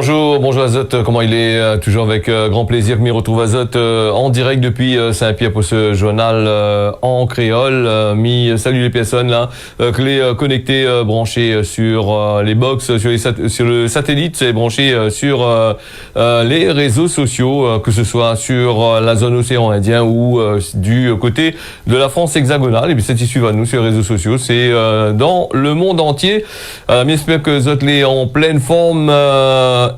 Bonjour, bonjour Azot, comment il est? Toujours avec grand plaisir que m'y retrouve Azot en direct depuis Saint-Pierre pour ce journal en créole. Salut les personnes là, clés connectées, branchées sur les box, sur le satellite, c'est branché sur les réseaux sociaux, que ce soit sur la zone océan Indien ou du côté de la France hexagonale. Et puis c'est issu à nous sur les réseaux sociaux, c'est dans le monde entier. J'espère que Azot est en pleine forme.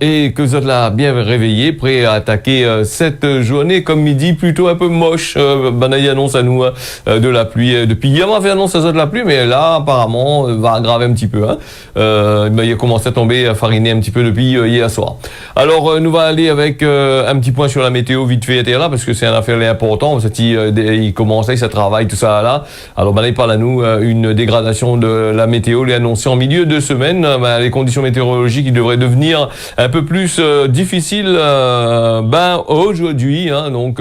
Et que vous êtes là bien réveillé, prêt à attaquer cette journée comme midi plutôt un peu moche. Il annonce à nous de la pluie. Depuis hier, on a fait annonce à de la pluie, mais là apparemment va aggraver un petit peu. Il a commencé à tomber, à fariner un petit peu depuis hier soir. Alors nous va aller avec un petit point sur la météo vite fait là, parce que c'est une affaire importante. Il commence, ça travaille tout ça là. Alors il parle à nous une dégradation de la météo, les annoncée en milieu de semaine. Les conditions météorologiques qui devraient devenir un peu plus difficile aujourd'hui, donc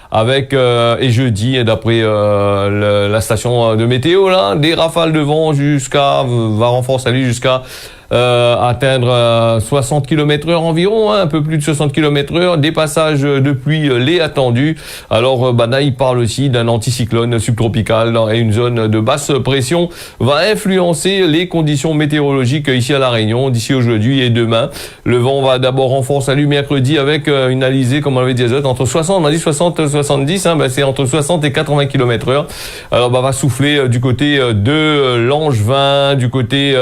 avec et jeudi, d'après la station de météo là, des rafales de vent va renforcer jusqu'à atteindre 60 km/h environ, un peu plus de 60 km/h, des passages de pluie les attendus. Alors il parle aussi d'un anticyclone subtropical et une zone de basse pression va influencer les conditions météorologiques ici à La Réunion d'ici aujourd'hui et demain. Le vent va d'abord renforcer mercredi avec une alizée, comme on l'avait dit, entre 60, on a dit 60-70, c'est entre 60 et 80 km/h. Alors va souffler du côté de Langevin, du côté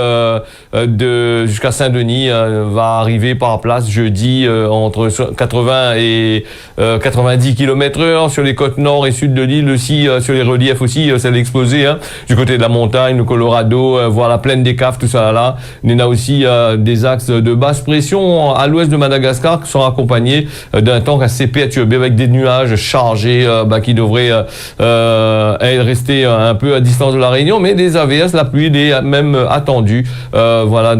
jusqu'à Saint-Denis, va arriver par place jeudi entre 80 et 90 km/h sur les côtes nord et sud de l'île aussi, sur les reliefs aussi, c'est l'exposé, du côté de la montagne, le Colorado, voir la plaine des Caves, tout ça là. Il y a aussi des axes de basse pression à l'ouest de Madagascar qui sont accompagnés d'un temps assez perturbé avec des nuages chargés qui devraient rester un peu à distance de la Réunion, mais des averses, la pluie est même attendue.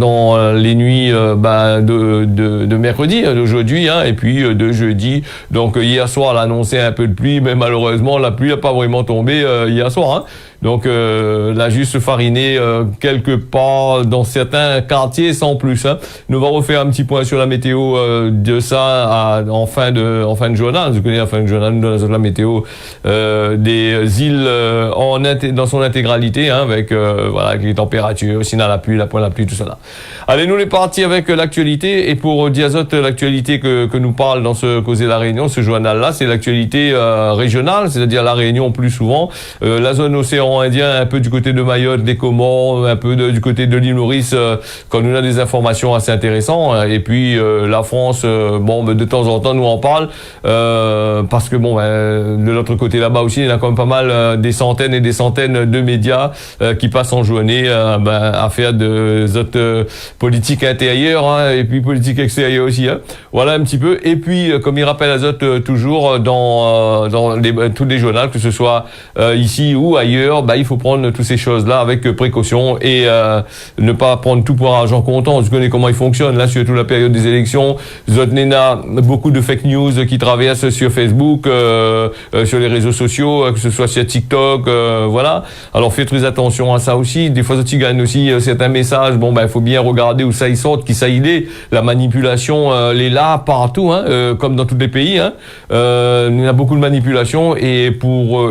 Dans les nuits de mercredi, d'aujourd'hui, et puis de jeudi. Donc hier soir, elle a annoncé un peu de pluie, mais malheureusement, la pluie n'a pas vraiment tombé hier soir. Donc là, juste fariné quelque part dans certains quartiers sans plus. Nous allons refaire un petit point sur la météo de ça en fin de journal. Vous connaissez, en fin de journal, nous donnons la météo des îles dans son intégralité, avec les températures, sinon la pluie, tout ça là. Allez, nous les partis avec l'actualité, et pour Diazot, l'actualité que nous parle dans ce Causer la Réunion, ce journal là, c'est l'actualité régionale, c'est-à-dire la Réunion plus souvent, la zone océan Indien, un peu du côté de Mayotte, des Comores, un peu du côté de l'île Maurice, quand nous a des informations assez intéressantes, et puis la France, de temps en temps nous en parle, parce que de l'autre côté là-bas aussi, il y a quand même pas mal des centaines et des centaines de médias qui passent en journée à faire de politique intérieure, et puis politique extérieure aussi. Voilà un petit peu. Et puis, comme il rappelle Azot toujours dans tous les journaux, que ce soit ici ou ailleurs, il faut prendre toutes ces choses-là avec précaution et ne pas prendre tout pour argent comptant. Vous connaissez comment il fonctionne. Là, surtout la période des élections, Zotnena, beaucoup de fake news qui traversent sur Facebook, sur les réseaux sociaux, que ce soit sur TikTok, voilà. Alors, faites très attention à ça aussi. Des fois, tu gagnes aussi certains messages. Il faut bien regarder où ça y sort, qui ça y est. La manipulation, elle est là partout, comme dans tous les pays. Il y a beaucoup de manipulation, et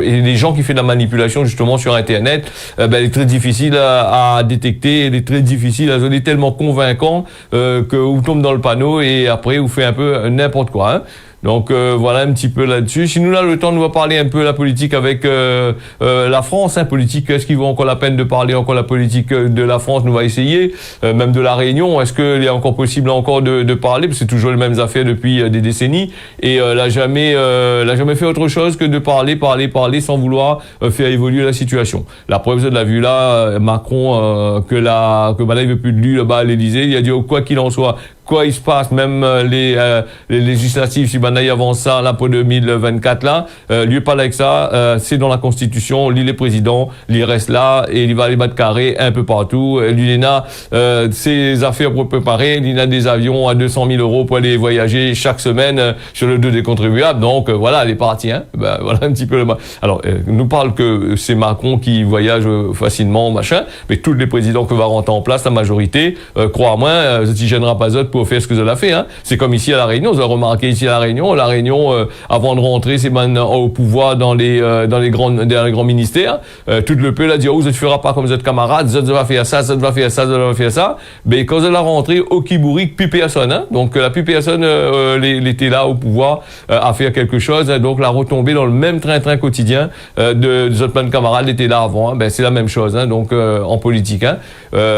les gens qui font de la manipulation justement sur Internet, elle est très difficile à détecter, elle est très difficile à zoner, tellement convaincant que vous tombez dans le panneau et après vous faites un peu n'importe quoi. Donc voilà un petit peu là-dessus. Si nous là le temps, nous va parler un peu de la politique avec la France, politique. Est-ce qu'il vaut encore la peine de parler encore la politique de la France? Nous va essayer, même de la Réunion. Est-ce qu'il est encore possible encore de parler? Parce que c'est toujours les mêmes affaires depuis des décennies, et l'a jamais fait autre chose que de parler sans vouloir faire évoluer la situation. La preuve, vous l'a vu là, Macron que il veut plus de lui là-bas à l'Élysée. Il a dit quoi qu'il en soit, quoi il se passe, même les législatives, si Banaï avance ça là pour 2024 là, lui parle avec ça, c'est dans la Constitution, lui est président, lui reste là et il va aller battre carré un peu partout. Lui il a ses affaires pour préparer, il a des avions à 200 000 € pour aller voyager chaque semaine sur le dos des contribuables. Donc voilà, elle est partie. Voilà un petit peu le. Alors nous parle que c'est Macron qui voyage facilement, machin, mais tous les présidents que va rentrer en place, la majorité, crois-moi, ça ne gênera pas autres pour vous faire ce que vous avez fait, hein. C'est comme ici à La Réunion, vous avez remarqué ici à La Réunion, avant de rentrer, c'est maintenant au pouvoir dans les grands ministères, tout le peuple a dit, oh, vous ne ferez pas comme vous êtes camarades, vous va faire ça, ça va faire ça, ça va faire ça. Mais quand vous allez rentrer au Kibouric, plus personne, hein. Donc, la plus personne, était là au pouvoir, à faire quelque chose, hein. Donc, la retombée dans le même train-train quotidien, des autres camarades étaient là avant, hein. Ben, c'est la même chose, hein. Donc, en politique, hein.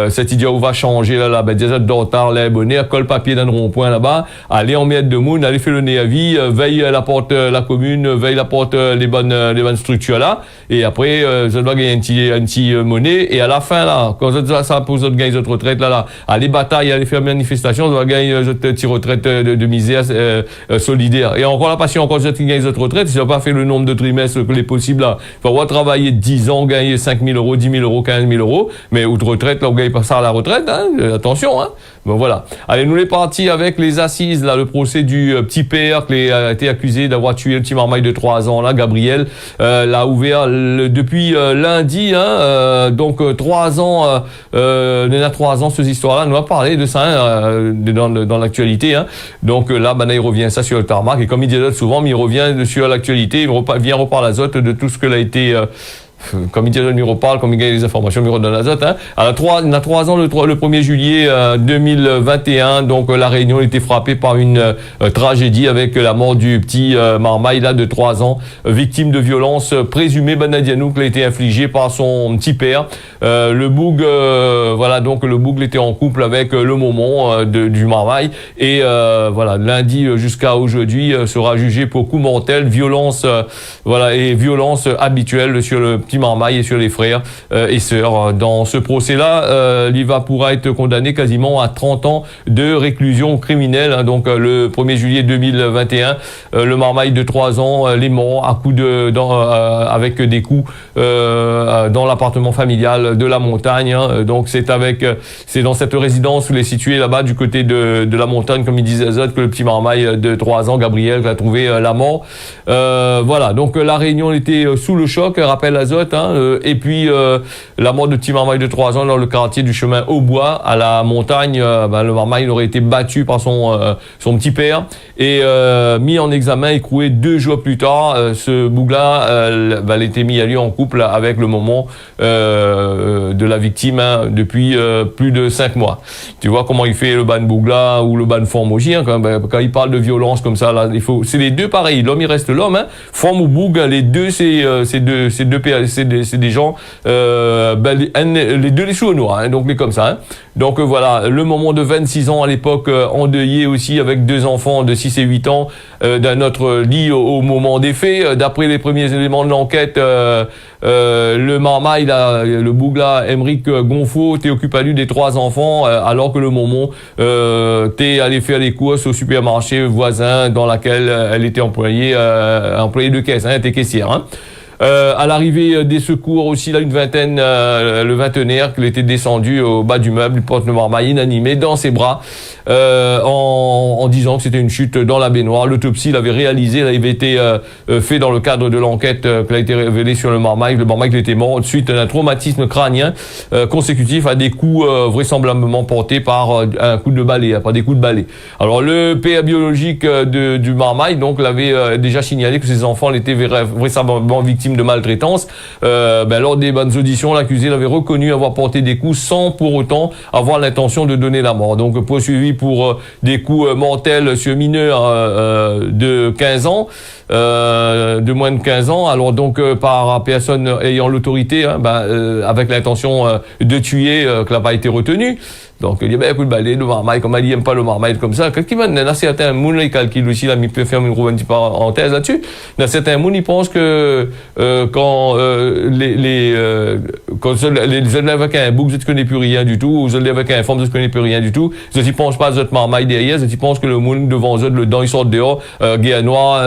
Cet idiot va changer, là, ben, des autres d'entard, les abonnés, colle papier dans le rond-point là-bas, allez en mettre de monde, allez faire le nez à vie, veille la porte, la commune, veille la porte, les bonnes structures là, et après, ça doit gagner un petit monnaie, et à la fin, là, quand ça pose votre gagner votre retraite, là, allez bataille, allez faire manifestation, ça doit gagner votre petit retraite de misère, solidaire. Et encore là, parce que encore vous gagnez votre retraite, si vous n'avez pas fait le nombre de trimestres que les possibles là, il faut travailler 10 ans, gagner 5 000 euros, 10 000 euros, 15 000 euros, mais outre retraite, là, vous gagnez pas ça à la retraite, hein, attention, hein. Bon, voilà. Allez, nous les partis avec les assises, là, le procès du petit père qui a été accusé d'avoir tué le petit marmaille de 3 ans, là, Gabriel, l'a ouvert depuis lundi, hein, donc 3 ans, il y a 3 ans, ces histoires-là, nous a parlé de ça, hein, dans l'actualité, hein. Donc là, il revient ça sur le tarmac, et comme il dit souvent, mais il revient sur l'actualité, il vient reparler à Azote de tout ce que l'a été, comme il dit, il reparle, comme il gagne les informations, il redonne l'Azote, hein. Il y a 3 ans, le 1er juillet 2021, donc la Réunion était frappée par une tragédie avec la mort du petit marmaille là de 3 ans, victime de violences présumées Banadianouk, qui a été infligée par son petit père. Le boug, voilà, donc le boug était en couple avec le momon du marmaille, et voilà, lundi jusqu'à aujourd'hui sera jugé pour coup mortel, violence, voilà, et violence habituelle sur le petit marmaille et sur les frères et sœurs. Dans ce procès-là, Liva pourra être condamné quasiment à 30 ans de réclusion criminelle, hein. Donc le 1er juillet 2021, le marmaille de 3 ans, les morts à coups avec des coups dans l'appartement familial de la montagne, hein. Donc c'est dans cette résidence où il est situé là-bas du côté de la montagne, comme il disait Azote, que le petit marmaille de 3 ans, Gabriel, a trouvé la mort. Voilà, donc la Réunion était sous le choc, rappelle Azote, hein, et puis la mort de petit marmaille de 3 ans dans le quartier du chemin au bois à la montagne, le marmaille aurait été battu par son petit père et mis en examen, écroué 2 jours plus tard. Ce bougla il était mis à lui en couple avec le moment de la victime, hein, depuis plus de 5 mois. Tu vois comment il fait le ban bougla ou le ban forme aussi, hein, quand il parle de violence comme ça là, c'est les deux pareils, l'homme il reste l'homme, hein. Forme ou boug, les deux c'est des gens, les deux les cheveux noirs, hein, donc les comme ça, hein. Donc voilà, le moment de 26 ans à l'époque, endeuillé aussi avec 2 enfants de 6 et 8 ans d'un autre lit au moment des faits. D'après les premiers éléments de l'enquête, le marmaille, le bougla Emeric Gonfo, t'es occupé à lui des 3 enfants, alors que le momon t'es allé faire les courses au supermarché voisin dans laquelle elle était employée de caisse, hein, t'es caissière, hein. À l'arrivée des secours aussi, là, une vingtaine, le vingtenaire, qui était descendu au bas du meuble, il porte le marmaille inanimé dans ses bras, en disant que c'était une chute dans la baignoire. L'autopsie l'avait réalisé, il avait été fait dans le cadre de l'enquête qui a été révélée sur le marmaille. Le marmaille était mort suite à un traumatisme crânien consécutif à des coups vraisemblablement portés par un coup de balai, par des coups de balai. Alors le père biologique du marmaille donc l'avait déjà signalé que ses enfants étaient vraisemblablement victimes de maltraitance. Lors des bonnes auditions, l'accusé l'avait reconnu avoir porté des coups sans pour autant avoir l'intention de donner la mort. Donc poursuivi pour des coups mortels sur mineurs de 15 ans, de moins de 15 ans. Alors donc par personne ayant l'autorité, hein, avec l'intention de tuer, que n'a pas été retenu. Donc il y a un coup de balai, le marmaille, comme elle n'aime pas le marmaille comme ça. Quand il y a certains mouns, il calcule aussi, là, il peut faire une petite parenthèse là-dessus. Il y a certains mouns, ils pensent que quand les élèves avec un bouc, vous ne connaissez plus rien du tout, ou les élèves avec un forme, vous ne connaissez plus rien du tout, ils ne pensent pas à votre marmaille derrière, ils pensent que le moun devant eux, le dent, ils sortent dehors, guéa noir,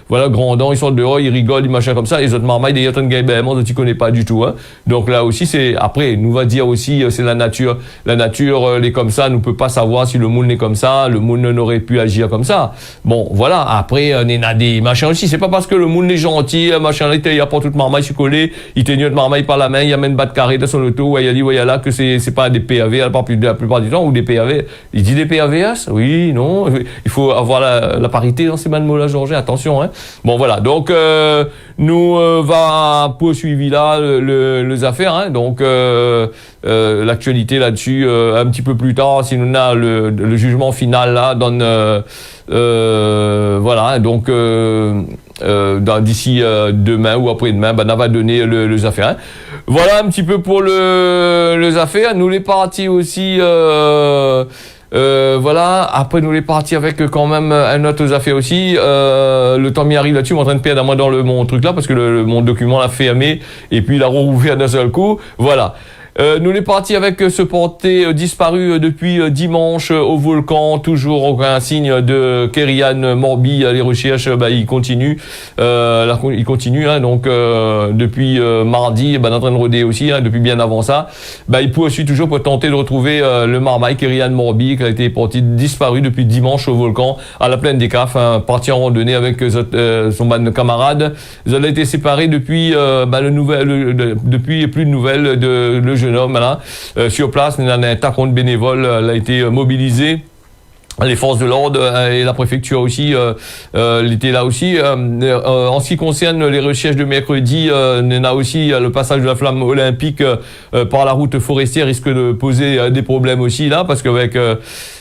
voilà, grandant, ils sortent dehors, ils rigolent, ils machin comme ça, les autres marmailles, des yatons gaibement, tu connais pas du tout, hein. Donc là aussi, c'est, après, nous va dire aussi, c'est la nature. La nature, elle est comme ça, nous peut pas savoir si le monde est comme ça, le monde n'aurait pu agir comme ça. Bon, voilà, après, on a des machins aussi, c'est pas parce que le monde est gentil, machin, là, il y a pas toute marmaille sur collé, il tenait notre marmaille par la main, il amène bas de carré dans son auto, ouais, il dit, ouais, là, que c'est pas des PAV, la plupart du temps, ou des PAV. Il dit des PAVS? Oui, non. Il faut avoir la parité dans ces mots-là, Georges, attention, hein. Bon, voilà. Donc, nous, va poursuivre là, les affaires, hein. Donc, l'actualité là-dessus, un petit peu plus tard, si nous a le jugement final là, donne, voilà. Donc, d'ici demain ou après-demain, on va donner les affaires, hein. Voilà un petit peu pour les affaires. Nous les partis aussi, voilà. Après nous les partis avec quand même un autre affaire aussi. Le temps m'y arrive là-dessus, je suis en train de perdre à moi dans mon truc là parce que mon document l'a fermé et puis il a rouvert d'un seul coup. Voilà. Nous les partis avec ce porté disparu depuis dimanche au volcan, toujours aucun signe de Kerian Morby. Les recherches, ils continuent, ils continuent, hein, donc depuis mardi, on est en train de rôder aussi, hein, depuis bien avant ça. Il poursuit toujours pour tenter de retrouver le marmaille Kerian Morby qui a été porté disparu depuis dimanche au volcan à la plaine des Cafs, hein, parti en randonnée avec son bande de camarades. Ils ont été séparés depuis depuis plus de nouvelles de le jeune homme, là. Sur place, il y a un tas de bénévoles, a été mobilisé. Les forces de l'ordre et la préfecture aussi l'étaient là aussi. En ce qui concerne les recherches de mercredi, on a aussi le passage de la flamme olympique par la route forestière risque de poser des problèmes aussi là, parce qu'avec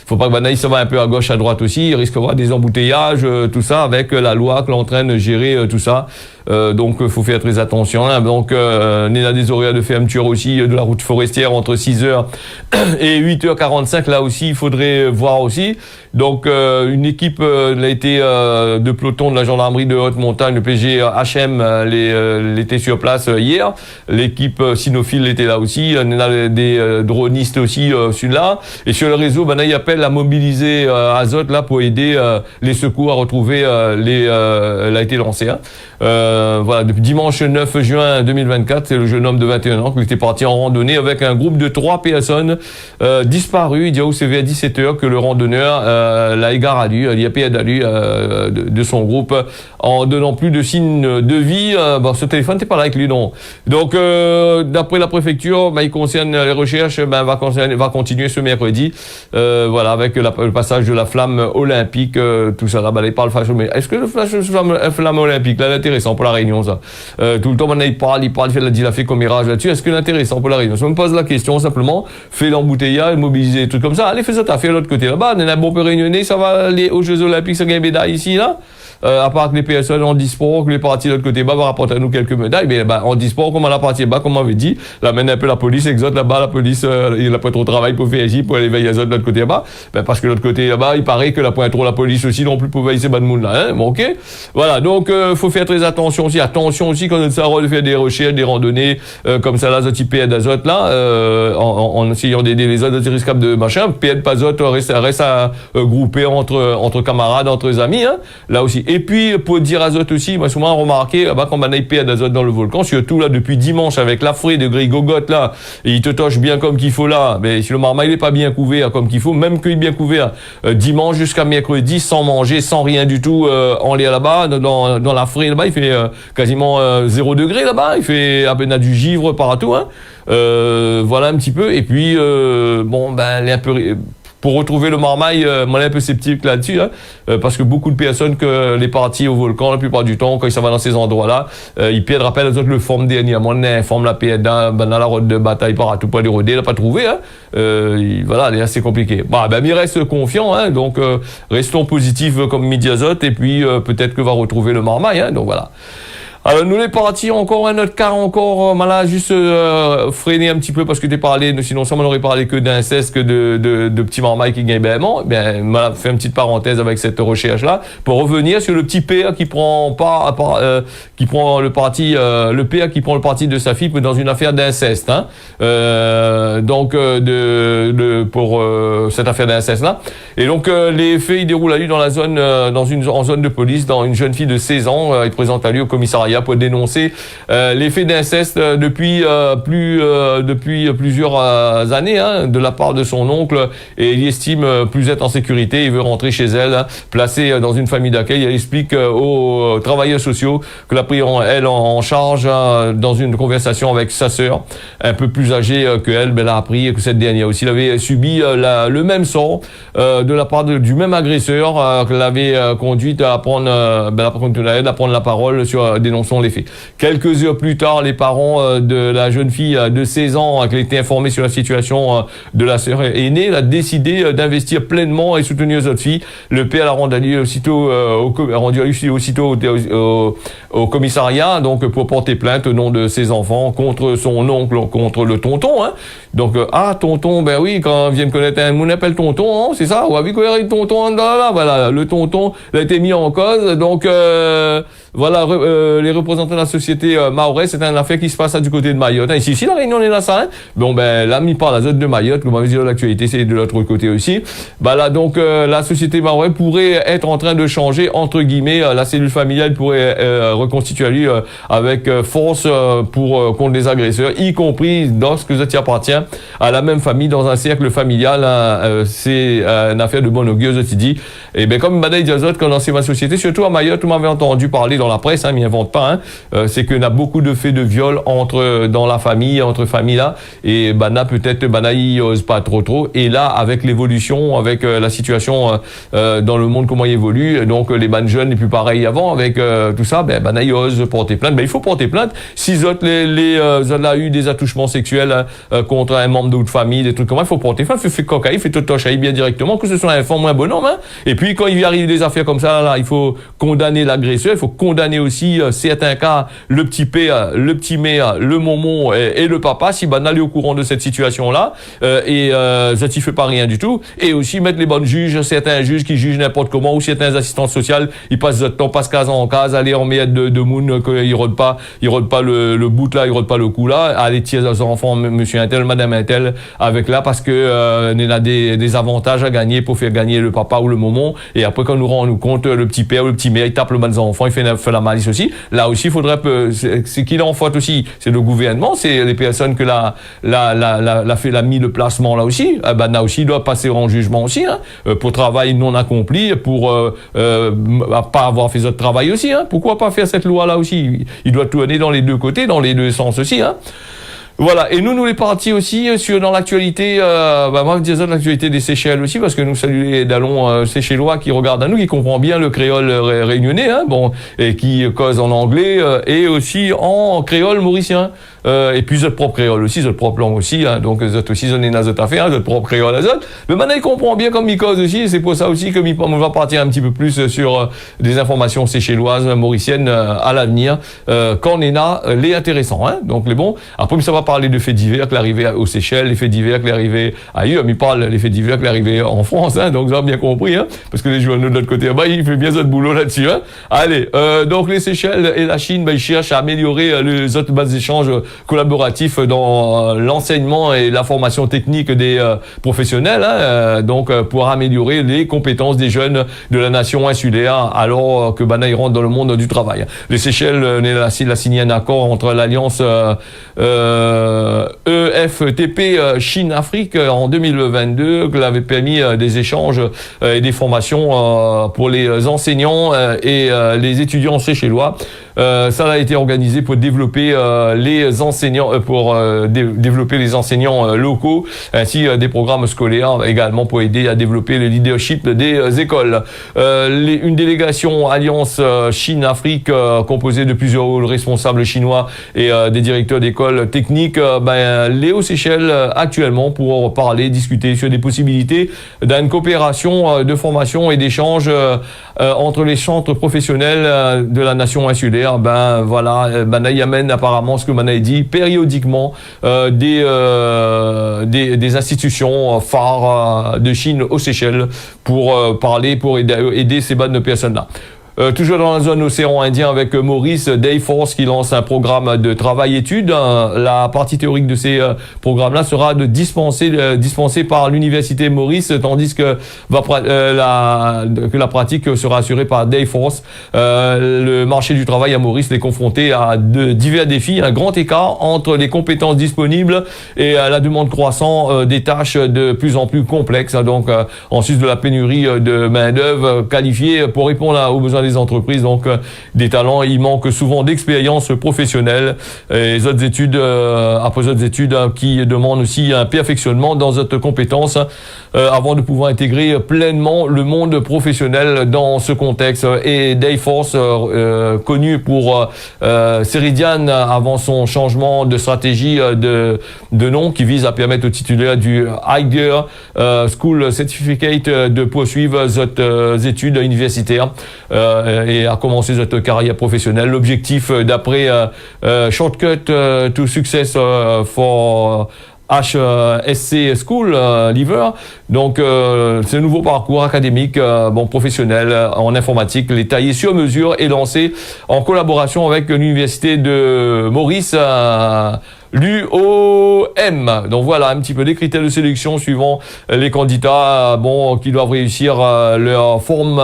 faut pas que Banaïs ça va un peu à gauche à droite aussi, il risque d'avoir des embouteillages, tout ça avec la loi que l'on train de gérer tout ça. Donc faut faire très attention, hein. Donc on a des horaires de fermeture aussi de la route forestière entre 6h et 8h45, là aussi il faudrait voir aussi. Donc une équipe a été de peloton de la gendarmerie de haute montagne, le PG HM était sur place hier. L'équipe cynophile était là aussi, on a des dronistes aussi celui-là. Et sur le réseau, il appelle à mobiliser Azot là pour aider les secours à retrouver elle a été lancée, hein. Voilà, depuis dimanche 9 juin 2024, c'est le jeune homme de 21 ans qui était parti en randonnée avec un groupe de 3 personnes disparues. Il dit où c'est vers 17h que le randonneur l'a égaré, il a pédalé de son groupe en donnant plus de signes de vie. Ce téléphone n'était pas là avec lui, non. Donc, d'après la préfecture, il concerne les recherches, va continuer ce mercredi. Voilà, avec le passage de la flamme olympique, tout ça là, il parle mais est-ce que le flamme olympique là, intéressant pour la Réunion, ça. Tout le temps, il parle, il a fait commérage là-dessus. Est-ce que l'intéressant pour la Réunion? Si on me pose la question, simplement, fait l'embouteillage, mobiliser des trucs comme ça. Allez, fais ça, t'as fait de l'autre côté là-bas. On a un bon peu réunionnais, ça va aller aux Jeux Olympiques, ça gagne une médaille ici, là. À part que les personnes en disport, que les parties de l'autre côté bas vont rapporter à nous quelques médailles, mais en disport, comme à la partie bas, comme on avait dit, là, maintenant un peu la police exote là-bas, la police, il a pas trop de travail pour faire ici, pour aller veiller à de l'autre côté là-bas, parce que l'autre côté là-bas, il paraît que la point trop la police aussi non plus pour veiller ces bas de monde là, hein. Bon, ok. Voilà. Donc, faut faire très attention aussi quand on essaie de faire des recherches, des randonnées, comme ça, là, typé d'azote, là, en essayant d'aider les autres risquables de machin, PN pas azote, reste à grouper entre camarades, entre amis, hein. Là aussi. Et puis, pour dire azote aussi, moi, souvent remarqué, quand on a IP d'azote dans le volcan, surtout là, depuis dimanche, avec l'affrée de Grégogotte, là, et il te toche bien comme qu'il faut là, mais si le marmaille n'est pas bien couvert comme qu'il faut, même qu'il est bien couvert, dimanche jusqu'à mercredi, sans manger, sans rien du tout, en l'air là-bas, dans l'affrée là-bas, il fait quasiment 0 degré là-bas, il fait à peine du givre partout, hein. Voilà un petit peu, et puis, elle est un peu... Pour retrouver le marmaille, moi, je suis un peu sceptique là-dessus, hein, parce que beaucoup de personnes que les parties au volcan, la plupart du temps, quand ils s'en vont dans ces endroits-là, ils perdent, rappelle les autres, le forme dernièrement, on forme la perdre dans la route de bataille par à tout pas les rodés, il n'a pas trouvé, hein. Voilà, c'est assez compliqué. Il reste confiant, hein, donc restons positifs comme Midi Azote, et puis peut-être que va retrouver le marmaille, hein, donc voilà. Alors nous les partis, encore un autre cas, encore là juste freiner un petit peu parce que t'es parlé, sinon ça on aurait parlé que d'inceste, que de petits marmailles qui gagnent bêtement. Ben m'a fait une petite parenthèse avec cette recherche là pour revenir sur le petit père qui prend qui prend le parti, le père qui prend le parti de sa fille dans une affaire d'inceste. Hein. Donc pour cette affaire d'inceste là. Et donc les faits ils déroulent à lui dans la zone en zone de police, dans une jeune fille de 16 ans. Il présente à lui au commissariat pour dénoncer les faits d'inceste depuis plusieurs années hein, de la part de son oncle, et il estime plus être en sécurité. Il veut rentrer chez elle, hein, placé dans une famille d'accueil. Elle explique aux travailleurs sociaux que l'a pris elle en charge dans une conversation avec sa sœur, un peu plus âgée que elle. Elle a appris que cette dernière aussi avait subi le même sort de la part du même agresseur qui l'avait conduite à prendre la parole sur dénonçant les faits. Quelques heures plus tard, les parents de la jeune fille de 16 ans qui a été informée sur la situation de la sœur aînée a décidé d'investir pleinement et soutenir les autres filles. Le père l'a rendu aussitôt au commissariat, donc pour porter plainte au nom de ses enfants contre son oncle, contre le tonton. Hein. Donc tonton, ben oui, quand on vient me connaître, on appelle tonton, hein, c'est ça. On a vu qu'il y avait tonton là, voilà, le tonton a été mis en cause. Donc voilà, les représentants de la société mahorais, c'est une affaire qui se passe du côté de Mayotte. Hein. Ici, la réunion est là, ça. Hein. Bon, ben là, mis par la zone de Mayotte, comme on avait dit dans l'actualité, c'est de l'autre côté aussi. Ben là, donc, la société mahorais pourrait être en train de changer, entre guillemets, la cellule familiale pourrait reconstituer à lui avec force contre les agresseurs, y compris lorsque ça appartient à la même famille, dans un cercle familial. Hein, c'est une affaire de bonne augure, je te dis. Et ben comme Badaï Diazot, quand dans ma société, surtout à Mayotte, on m'avait entendu parler dans la presse, hein, mais ils n'inventent pas, hein, c'est qu'il y a beaucoup de faits de viol dans la famille, entre familles là, et peut-être il ose pas trop, et là, avec l'évolution, avec la situation dans le monde, comment il évolue, donc les jeunes n'est plus pareil avant, avec tout ça, il ose porter plainte. Il faut porter plainte. Si les a eu des attouchements sexuels contre un membre de votre famille, des trucs comme ça, il faut porter plainte, fait cocaïne, fait tout tochaï bien directement, que ce soit un enfant moins bonhomme, hein. Et puis quand il arrive des affaires comme ça, là, il faut condamner l'agresseur, il faut condamner aussi certains cas, le petit père, le petit mère, le momon et le papa, si est au courant de cette situation-là, et ça t'y fait pas rien du tout. Et aussi mettre les bonnes juges, certains juges qui jugent n'importe comment, ou certains assistants sociaux, ils passent le temps, passent case en case, aller en mettre de moon, qu'ils rodent pas le bout là, ils rodent pas le coup là, aller tirer leurs enfants, monsieur un tel, madame un tel, avec là, parce que il y a des avantages à gagner pour faire gagner le papa ou le momon, et après quand nous rendons compte, le petit père ou le petit mère, il tape le mal des enfants, il fait la malice aussi. Là aussi, il faudrait c'est qui en faute aussi, c'est le gouvernement, c'est les personnes que l'a mis le placement là aussi. Là aussi, il doit passer en jugement aussi, hein, pour travail non accompli, pour pas avoir fait ce travail aussi, hein. Pourquoi pas faire cette loi là aussi? Il doit tourner dans les deux côtés, dans les deux sens aussi, hein. Voilà, et nous les partis aussi dans l'actualité, moi je disais l'actualité des Seychelles aussi, parce que nous saluons les Dallons séchellois qui regardent à nous, qui comprend bien le créole réunionnais, hein, et qui cause en anglais et aussi en créole mauricien. Et puis votre propre créole aussi, votre propre langue aussi, hein, donc vous aussi vous avez notre affaire, votre propre créole à autres. Mais maintenant il comprend bien comme il cause aussi, et c'est pour ça aussi que on va partir un petit peu plus sur des informations séchelloises, mauriciennes à l'avenir, quand on est là, les intéressants, hein, donc les bons. Après ça va parler de faits divers qui arrivaient aux Seychelles, les faits divers qui arrivaient ailleurs, mais il parle des faits divers qui arrivaient en France, hein, donc vous avez bien compris, hein, parce que les journaux de l'autre côté, il fait bien notre boulot là-dessus, hein. Allez, donc les Seychelles et la Chine, ils cherchent à améliorer les autres bases d'échange collaboratifs dans l'enseignement et la formation technique des professionnels, hein, donc pour améliorer les compétences des jeunes de la nation insulaire, alors que ils rentrent dans le monde du travail. Les Seychelles a signé un accord entre l'alliance EFTP Chine-Afrique en 2022, qui avait permis des échanges et des formations pour les enseignants et les étudiants séchellois. Ça a été organisé pour développer les enseignants, développer les enseignants locaux, ainsi des programmes scolaires également pour aider à développer le leadership des écoles. Une délégation Alliance Chine-Afrique composée de plusieurs responsables chinois et des directeurs d'écoles techniques, les aux Seychelles actuellement pour parler, discuter sur des possibilités d'une coopération de formation et d'échange entre les centres professionnels de la nation insulaire titulaire, ben voilà, ben il y amène apparemment ce que Mana dit périodiquement des institutions phares de Chine aux Seychelles pour parler, pour aider ces bandes de personnes-là. Toujours dans la zone océan Indien avec Maurice, Dayforce qui lance un programme de travail-études. La partie théorique de ces programmes-là sera dispensée par l'université Maurice, tandis que la pratique sera assurée par Dayforce. Le marché du travail à Maurice est confronté à divers défis, un grand écart entre les compétences disponibles et la demande croissante des tâches de plus en plus complexes. Donc, en sus de la pénurie de main-d'œuvre qualifiée pour répondre aux besoins des entreprises, donc des talents, il manque souvent d'expérience professionnelle. Et les autres études, après les autres études qui demandent aussi un perfectionnement dans cette compétence avant de pouvoir intégrer pleinement le monde professionnel dans ce contexte. Et Dayforce, connu pour Ceridian avant son changement de stratégie de nom qui vise à permettre aux titulaires du Higher School Certificate de poursuivre cette études universitaires et à commencer cette carrière professionnelle. L'objectif d'après Shortcut to Success for HSC School Lever. Donc c'est un nouveau parcours académique professionnel en informatique, les taillés sur mesure et lancé en collaboration avec l'université de Maurice, l'UOM. Donc voilà un petit peu des critères de sélection suivant les candidats qui doivent réussir leur forme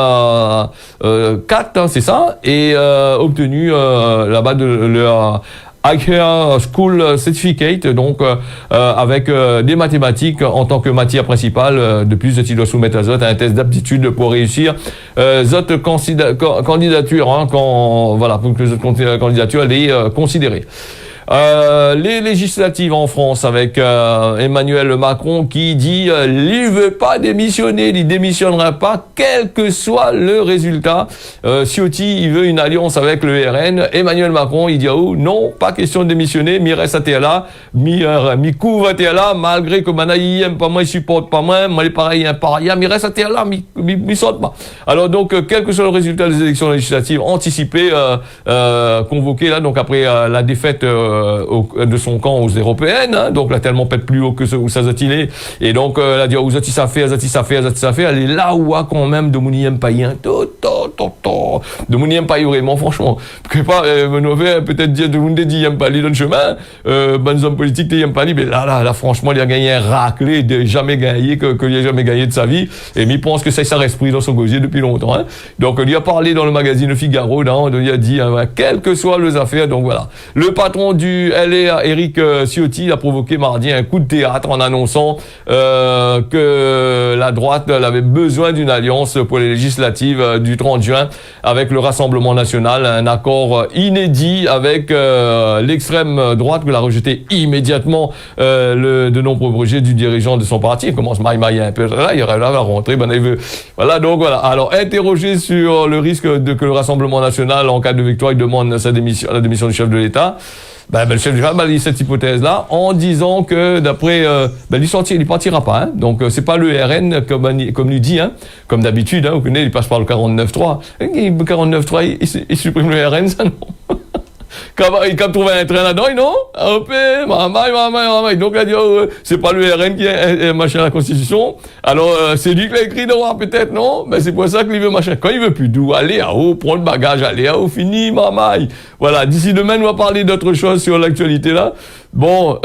4, c'est ça, et obtenu là-bas de leur Higher School Certificate, donc avec des mathématiques en tant que matière principale. De plus, il doit soumettre à un test d'aptitude pour réussir cette candidature, pour que cette candidature elle est considérée. Les législatives en France avec Emmanuel Macron qui dit il veut pas démissionner, il démissionnera pas quel que soit le résultat. Ciotti il veut une alliance avec le RN. Emmanuel Macron il dit non, pas question de démissionner, mi reste à là, mi couvre à là, malgré que maintenant il aime pas moi, il supporte pas moi il est pareil un paria, mi reste à là, mi saute pas. Alors donc quel que soit le résultat des élections législatives anticipées convoquées là, donc après la défaite de son camp aux européennes, donc là tellement pète plus haut que où ça zatilé, et donc là dit Zati ça fait, elle est là où a quand même de Mouniem Payen, de Mouniem Payen vraiment franchement, que pas peut-être dire de Moundé dit y'aime pas les dans le chemin, bonnes hommes politiques y'aime pas mais là franchement il a gagné un raclé de jamais gagné que il a jamais gagné de sa vie, et il pense que ça reste pris dans son gosier depuis longtemps, hein. Donc il a parlé dans le magazine Le Figaro, il a dit quelles que soient les affaires, donc voilà. Le patron du LA, Eric Ciotti, a provoqué mardi un coup de théâtre en annonçant que la droite elle avait besoin d'une alliance pour les législatives du 30 juin avec le Rassemblement National, un accord inédit avec l'extrême droite que l'a rejeté immédiatement de nombreux projets du dirigeant de son parti. Il commence maille un peu là, il aurait la rentrée, voilà, donc voilà. Alors interrogé sur le risque de que le Rassemblement National en cas de victoire il demande la démission du chef de l'État, le chef du gouvernement a dit cette hypothèse-là en disant que d'après il partira pas, hein. Donc c'est pas le RN comme lui dit, hein, comme d'habitude, hein, vous connaissez, il passe par le 49.3. Le 49.3 il supprime le RN, ça non. Quand trouvé un train là-dedans, non? Donc là, c'est pas le RN qui est machin la Constitution. Alors, c'est lui qui l'a écrit droit, peut-être, non? C'est pour ça qu'il veut machin. Quand il veut plus d'où, aller à haut, prendre le bagage, aller à haut, fini, mamaille. Voilà. D'ici demain, on va parler d'autre chose sur l'actualité, là. La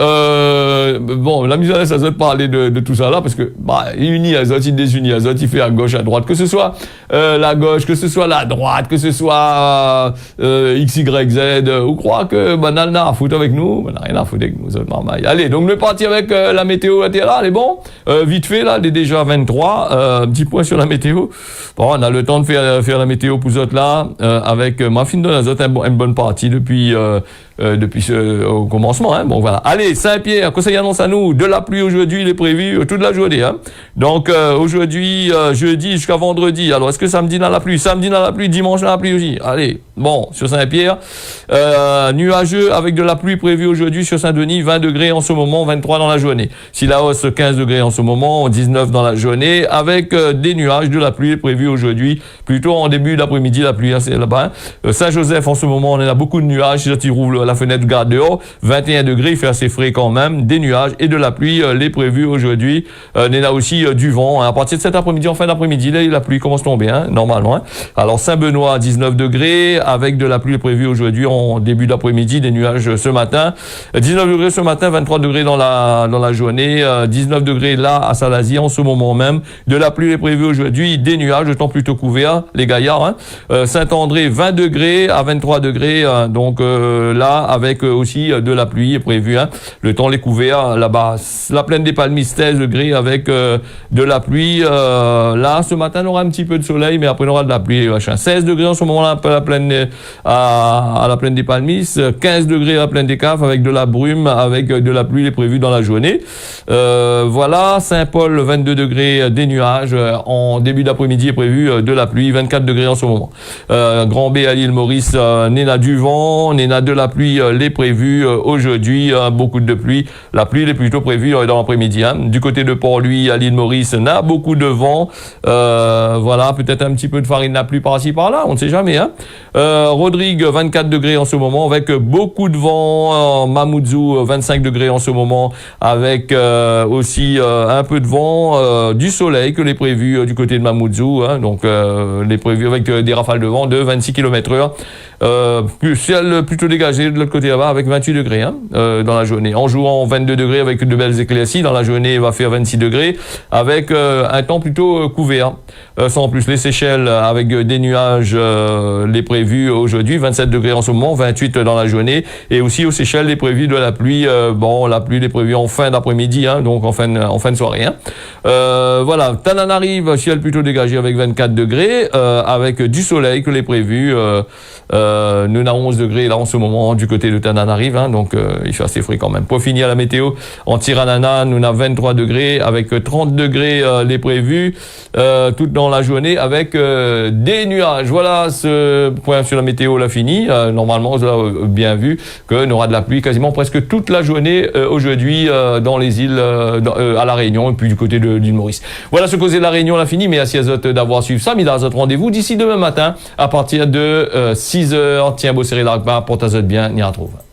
mise en place, ça doit parler de tout ça là, parce que, il unit Azot, il désunit Azot, il fait à gauche, à droite, que ce soit, la gauche, que ce soit la droite, que ce soit, X, Y, Z, ou croit que, n'a rien à foutre avec nous, n'a rien à foutre avec nous, allez, donc, le parti avec, la météo, là, elle est bon, vite fait, là, elle est déjà 23, petit point sur la météo. On a le temps de faire la météo pour Zot là, avec, ma fine de Azot, une bonne partie depuis, depuis au commencement. Hein. Bon voilà. Allez, Saint-Pierre, conseil annonce à nous de la pluie aujourd'hui, il est prévu toute la journée. Hein. Donc aujourd'hui, jeudi jusqu'à vendredi. Alors est-ce que samedi dans la pluie, dimanche dans la pluie aussi. Allez, bon sur Saint-Pierre, nuageux avec de la pluie prévue aujourd'hui sur Saint-Denis, 20 degrés en ce moment, 23 dans la journée. Si la hausse 15 degrés en ce moment, 19 dans la journée, avec des nuages, de la pluie prévue aujourd'hui, plutôt en début d'après-midi la pluie, hein, c'est là-bas. Hein. Saint-Joseph en ce moment, on a beaucoup de nuages. Si tu rouvres la fenêtre, garde dehors, 21 degrés, il fait assez frais quand même, des nuages et de la pluie, les prévus aujourd'hui. On a aussi du vent. Hein. À partir de cet après-midi, en fin d'après-midi, là, la pluie commence à tomber, hein, normalement. Hein. Alors Saint-Benoît, 19 degrés, avec de la pluie prévue aujourd'hui en début d'après-midi, des nuages ce matin. 19 degrés ce matin, 23 degrés dans la journée, 19 degrés là à Salazie en ce moment même. De la pluie est prévue aujourd'hui, des nuages, le temps plutôt couvert, les gaillards. Hein. Saint-André, 20 degrés à 23 degrés, hein, donc là avec aussi de la pluie est prévue. Hein. Le temps les couvert là-bas. La plaine des Palmises, 16 degrés avec de la pluie. Là, ce matin, on aura un petit peu de soleil, mais après on aura de la pluie. 16 degrés en ce moment-là à la plaine à la plaine des Palmises, 15 degrés à la plaine des Caves avec de la brume, avec de la pluie est prévue dans la journée. Voilà, Saint-Paul, 22 degrés, des nuages. En début d'après-midi est prévu de la pluie, 24 degrés en ce moment. Grand B à l'île Maurice, Néna du vent, Néna de la pluie, les prévus aujourd'hui, beaucoup de pluie. La pluie est plutôt prévue dans l'après-midi. Hein. Du côté de Port-Louis à l'île Maurice, on a beaucoup de vent. Voilà, peut-être un petit peu de farine la pluie par-ci par-là, on ne sait jamais. Hein. Rodrigue, 24 degrés en ce moment, avec beaucoup de vent. Mamoudzou, 25 degrés en ce moment, avec aussi un peu de vent, du soleil que les prévus du côté de Mamoudzou. Hein. Donc les prévus avec des rafales de vent de 26 km/h. Ciel plutôt dégagé de l'autre côté là-bas avec 28 degrés hein, dans la journée. En jouant 22 degrés avec de belles éclaircies, dans la journée il va faire 26 degrés avec un temps plutôt couvert. Sans plus les Seychelles avec des nuages, les prévus aujourd'hui, 27 degrés en ce moment, 28 dans la journée. Et aussi aux Seychelles les prévus de la pluie, la pluie est prévue en fin d'après-midi, hein, donc en fin de soirée. Hein. Voilà, Tananarive, ciel plutôt dégagé avec 24 degrés, avec du soleil que les prévus. Nous avons 11 degrés là en ce moment du côté de Tananarive, hein, donc il fait assez frais quand même. Pour finir la météo, en Tirana, nous avons 23 degrés avec 30 degrés les prévus, tout dans la journée avec des nuages. Voilà, ce point sur la météo l'a fini. Normalement, vous avez bien vu qu'on aura de la pluie quasiment presque toute la journée aujourd'hui dans les îles, à La Réunion et puis du côté de l'île Maurice. Voilà ce causé de La Réunion l'a fini. Merci à vous d'avoir suivi ça. Mais dans votre rendez-vous d'ici demain matin à partir de 6h. Tiens, beau serré l'arc, porte à bien, n'y retrouve.